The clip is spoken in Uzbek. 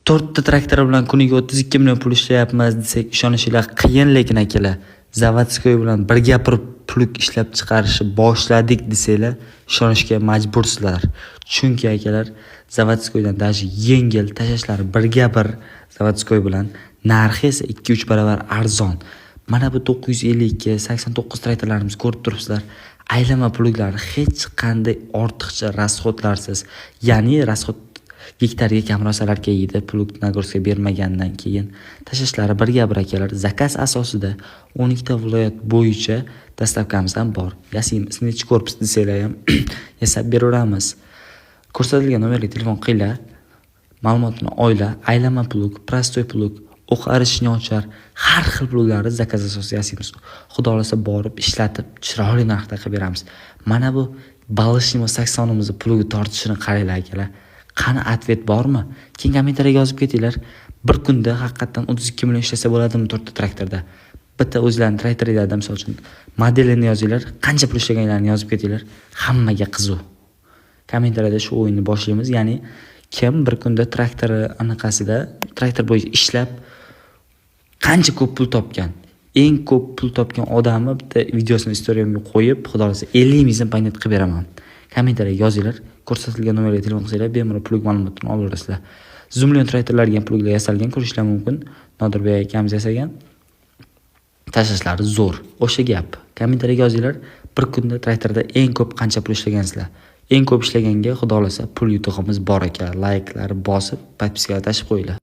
4 ta traktor bilan kuniga 32 million pul ishlayapmiz desak ishonishinglar qiyin, lekin akalar zavodskoy bilan bir gapirib pul ishlab chiqarishni boshladik desanglar ishonishga majbursizlar. Chunki akalar zavodskoydan даже yengil tashlashlari birga bir zavodskoy bilan narxi esa 2-3 barobar arzon. Mana bu 952, 89 traktorlarimiz ko'rib turibsizlar. Aylama pluglarni hech qanday ortiqcha rasxodlarsiz, ya'ni rasxod gektarga kamrosalar keldi, plug nagorska bermagandan keyin tashlashlari birga bir akalar. Zakaz asosida 12 ta viloyat bo'yicha dastavkamiz ham bor. Yasimiz nechi korpus desanglar ham yasab beraveramiz. Ko'rsatilgan nomerga telefon qilinglar, ma'lumotni oyla, aylama plug, prostoy plug, o'q arishni ochar, har xil pluglarni zakaz asosida yasaymiz. Xudo xolasa borib ishlatib chiroyli narxda qilib beramiz. Mana bu balishimiz 80imizni plugi tortishini qaranglar akalar. Qani atvet bormi? Keyin kommentariyga yozib ketinglar. Bir kunda haqiqatan 32 million ishlasa bo'ladimi 4 ta traktorda? Bitta o'zlarini traktorida misol uchun modelini yozinglar, qancha pul ishlaganlarini yozib ketinglar. Hammaga qiziq. Kommentariyada shu o'yinni boshlaymiz. Ya'ni kim bir kunda traktori anaqasida traktor bo'yicha ishlab qancha ko'p pul topgan? Eng ko'p pul topgan odamni bitta videosini istoriyamga qo'yib, xudo xolasa 50 mingdan paynet qilib beraman. Kommentariyaga yozinglar. Ko'rsatilgan nomerga telefon qilsanglar, bemalol plug ma'lumotini olib olasizlar. Zoomlion traktorlarga ham pluglar yasalgan, ko'rishlar mumkin. Nodirbek akamiz yasagan. Tashlashlari zo'r. O'sha gap. Kommentariyaga yozinglar. Bir kunda traktorda eng ko'p qancha pul ishlagansizlar? Eng ko'p ishlaganga xudo xolasa pul yutug'imiz bor ekan. Layklar bosib, podpiskaga tashib qo'yinglar.